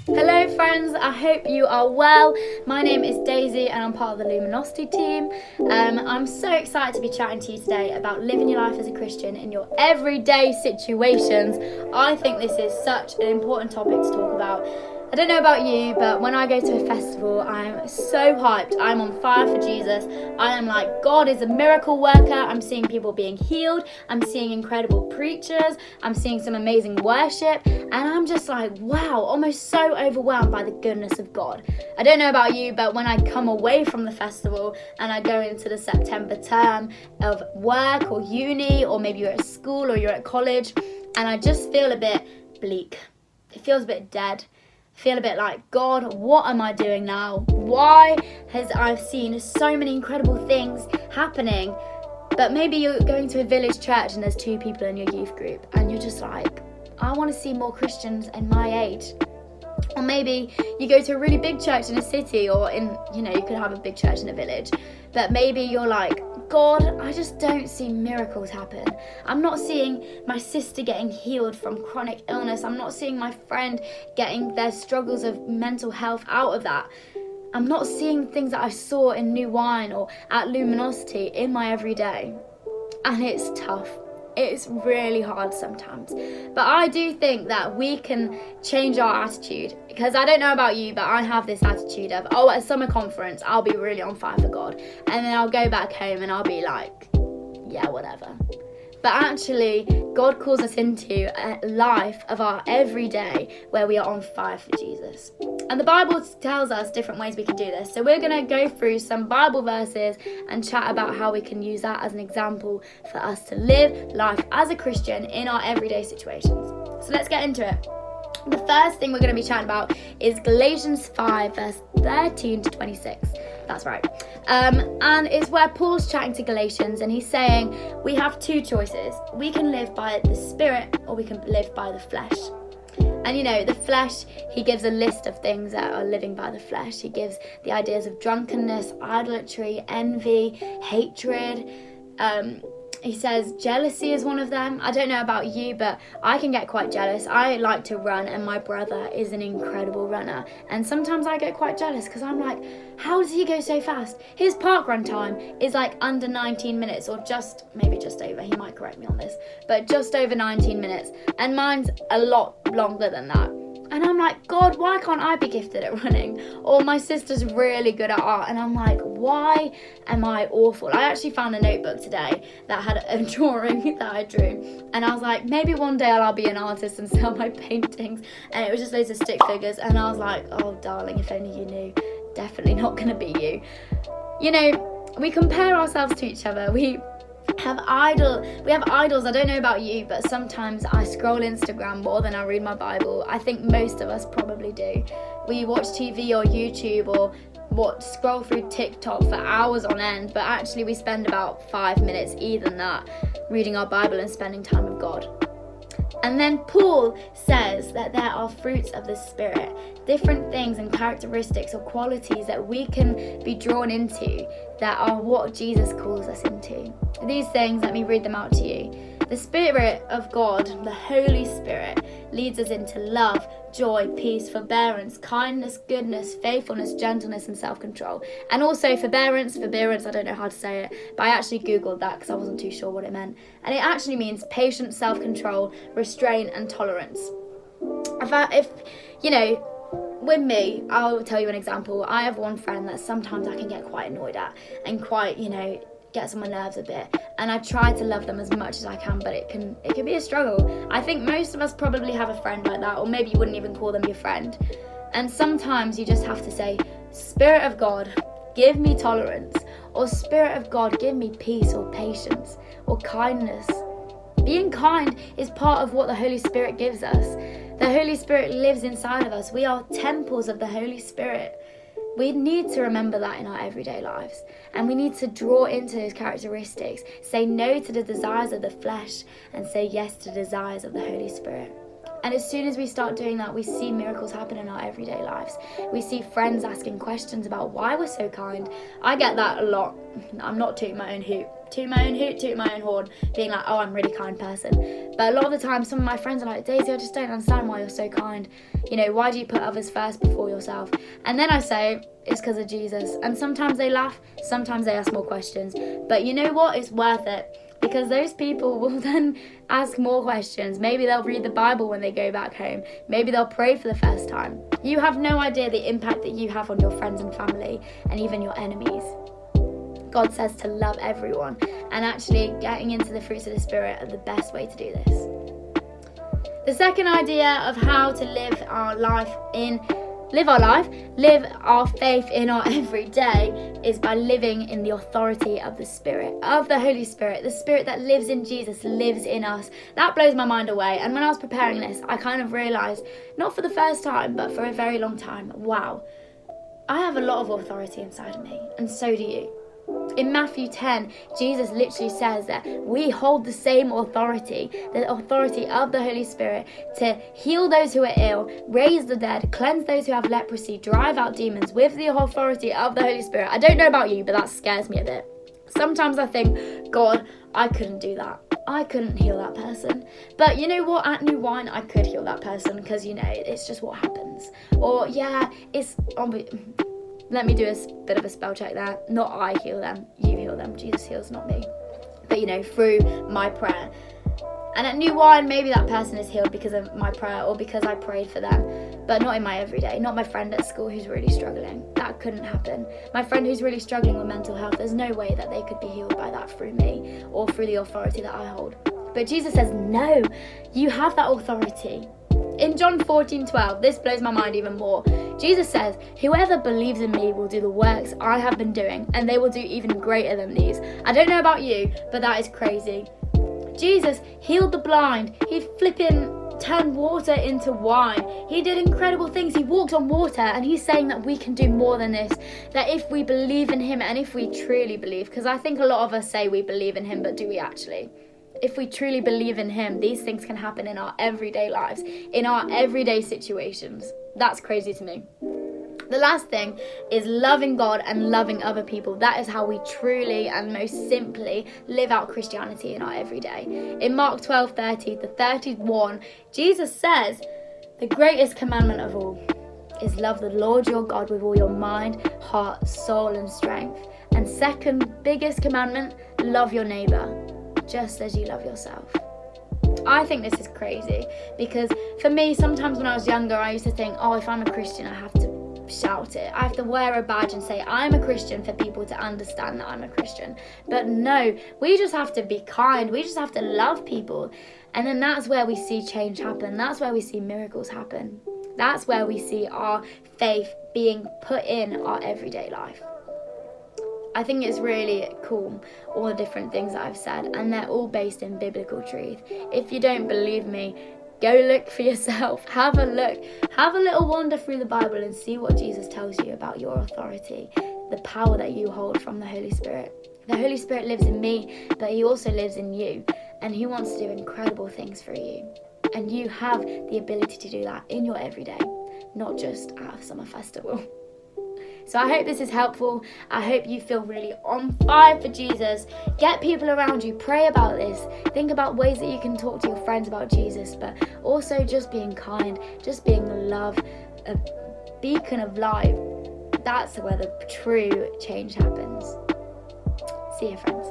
Hello friends, I hope you are well. My name is Daisy and I'm part of the Luminosity team. I'm so excited to be chatting to you today about living your life as a Christian in your everyday situations. I think this is such an important topic to talk about. I don't know about you, but when I go to a festival, I'm so hyped. I'm on fire for Jesus. I am like, God is a miracle worker. I'm seeing people being healed. I'm seeing incredible preachers. I'm seeing some amazing worship. And I'm just like, wow, almost so overwhelmed by the goodness of God. I don't know about you, but when I come away from the festival and I go into the September term of work or uni, or maybe you're at school or you're at college, and I just feel a bit bleak. It feels a bit dead. Feel a bit like, God, what am I doing now? Why has I've seen so many incredible things happening, but maybe you're going to a village church and there's 2 people in your youth group and you're just like, I want to see more Christians in my age. Or maybe you go to a really big church in a city, or you could have a big church in a village, but maybe you're like, God, I just don't see miracles happen. I'm not seeing my sister getting healed from chronic illness. I'm not seeing my friend getting their struggles of mental health out of that. I'm not seeing things that I saw in New Wine or at Luminosity in my everyday. And it's tough. It's really hard sometimes. But I do think that we can change our attitude. Because I don't know about you, but I have this attitude of, at a summer conference, I'll be really on fire for God. And then I'll go back home and I'll be like, yeah, whatever. But actually, God calls us into a life of our everyday where we are on fire for Jesus. And the Bible tells us different ways we can do this. So we're going to go through some Bible verses and chat about how we can use that as an example for us to live life as a Christian in our everyday situations. So let's get into it. The first thing we're going to be chatting about is Galatians 5 verse 13 to 26. That's right. And it's where Paul's chatting to Galatians and he's saying we have 2 choices. We can live by the Spirit or we can live by the flesh. And the flesh, he gives a list of things that are living by the flesh. He gives the ideas of drunkenness, idolatry, envy, hatred. He says jealousy is one of them. I don't know about you, but I can get quite jealous. I like to run and my brother is an incredible runner. And sometimes I get quite jealous because I'm like, how does he go so fast? His park run time is like under 19 minutes or maybe just over. He might correct me on this, but just over 19 minutes. And mine's a lot longer than that. And I'm like, God, why can't I be gifted at running? Or my sister's really good at art. And I'm like, why am I awful? I actually found a notebook today that had a drawing that I drew. And I was like, maybe one day I'll be an artist and sell my paintings. And it was just loads of stick figures. And I was like, oh, darling, if only you knew. Definitely not going to be you. We compare ourselves to each other. We have idols. I don't know about you, but sometimes I scroll Instagram more than I read my Bible. I think most of us probably do. We watch TV or YouTube or scroll through TikTok for hours on end, but actually we spend about 5 minutes, even that, reading our Bible and spending time with God. And then Paul says that there are fruits of the Spirit, different things and characteristics or qualities that we can be drawn into that are what Jesus calls us into. These things, let me read them out to you. The Spirit of God, the Holy Spirit, leads us into love, joy, peace, forbearance, kindness, goodness, faithfulness, gentleness, and self-control. And also forbearance, I don't know how to say it, but I actually Googled that because I wasn't too sure what it meant. And it actually means patience, self-control, restraint, and tolerance. With me, I'll tell you an example. I have one friend that sometimes I can get quite annoyed at and quite, gets on my nerves a bit, and I try to love them as much as I can, but it can be a struggle. I think most of us probably have a friend like that, or maybe you wouldn't even call them your friend. And sometimes you just have to say, Spirit of God, give me tolerance, or Spirit of God, give me peace or patience or kindness. Being kind is part of what the Holy Spirit gives us. The Holy Spirit lives inside of us. We are temples of the Holy Spirit. We need to remember that in our everyday lives, and we need to draw into those characteristics, say no to the desires of the flesh and say yes to the desires of the Holy Spirit. And as soon as we start doing that, we see miracles happen in our everyday lives. We see friends asking questions about why we're so kind. I get that a lot. I'm not tooting my own hoot. Toot my own horn, being like, oh, I'm a really kind person. But a lot of the time, some of my friends are like, Daisy, I just don't understand why you're so kind. Why do you put others first before yourself? And then I say, it's because of Jesus. And sometimes they laugh, sometimes they ask more questions. But you know what? It's worth it. Because those people will then ask more questions. Maybe they'll read the Bible when they go back home. Maybe they'll pray for the first time. You have no idea the impact that you have on your friends and family and even your enemies. God says to love everyone, and actually getting into the fruits of the Spirit are the best way to do this. The second idea of how to live our faith in our everyday is by living in the authority of the Spirit, of the Holy Spirit. The Spirit that lives in Jesus lives in us. That blows my mind away. And when I was preparing this, I kind of realised, not for the first time, but for a very long time, wow, I have a lot of authority inside of me, and so do you. In Matthew 10, Jesus literally says that we hold the same authority, the authority of the Holy Spirit, to heal those who are ill, raise the dead, cleanse those who have leprosy, drive out demons with the authority of the Holy Spirit. I don't know about you, but that scares me a bit. Sometimes I think, God, I couldn't do that. I couldn't heal that person. But you know what? At New Wine, I could heal that person because, it's just what happens. Or, let me do a bit of a spell check there. Not I heal them, you heal them. Jesus heals, not me. But through my prayer. And at New Wine, maybe that person is healed because of my prayer or because I prayed for them. But not in my everyday. Not my friend at school who's really struggling. That couldn't happen. My friend who's really struggling with mental health, there's no way that they could be healed by that through me or through the authority that I hold. But Jesus says, no, you have that authority. In John 14:12, this blows my mind even more. Jesus says, whoever believes in me will do the works I have been doing, and they will do even greater than these. I don't know about you, but that is crazy. Jesus healed the blind. He turned water into wine. He did incredible things. He walked on water, and he's saying that we can do more than this. That if we believe in him, and if we truly believe, because I think a lot of us say we believe in him, but do we actually? If we truly believe in him, these things can happen in our everyday lives, in our everyday situations. That's crazy to me. The last thing is loving God and loving other people. That is how we truly and most simply live out Christianity in our everyday. In Mark 12:30 to 31, Jesus says, the greatest commandment of all is love the Lord your God with all your mind, heart, soul and strength. And second biggest commandment, love your neighbour just as you love yourself. I think this is crazy because for me, sometimes when I was younger, I used to think, if I'm a Christian, I have to shout it. I have to wear a badge and say I'm a Christian for people to understand that I'm a Christian. But no, we just have to be kind. We just have to love people. And then that's where we see change happen. That's where we see miracles happen. That's where we see our faith being put in our everyday life. I think it's really cool, all the different things that I've said, and they're all based in biblical truth. If you don't believe me, go look for yourself. Have a look. Have a little wander through the Bible and see what Jesus tells you about your authority, the power that you hold from the Holy Spirit. The Holy Spirit lives in me, but he also lives in you, and he wants to do incredible things for you. And you have the ability to do that in your everyday, not just at a summer festival. So I hope this is helpful. I hope you feel really on fire for Jesus. Get people around you. Pray about this. Think about ways that you can talk to your friends about Jesus, but also just being kind, just being love, a beacon of light. That's where the true change happens. See you, friends.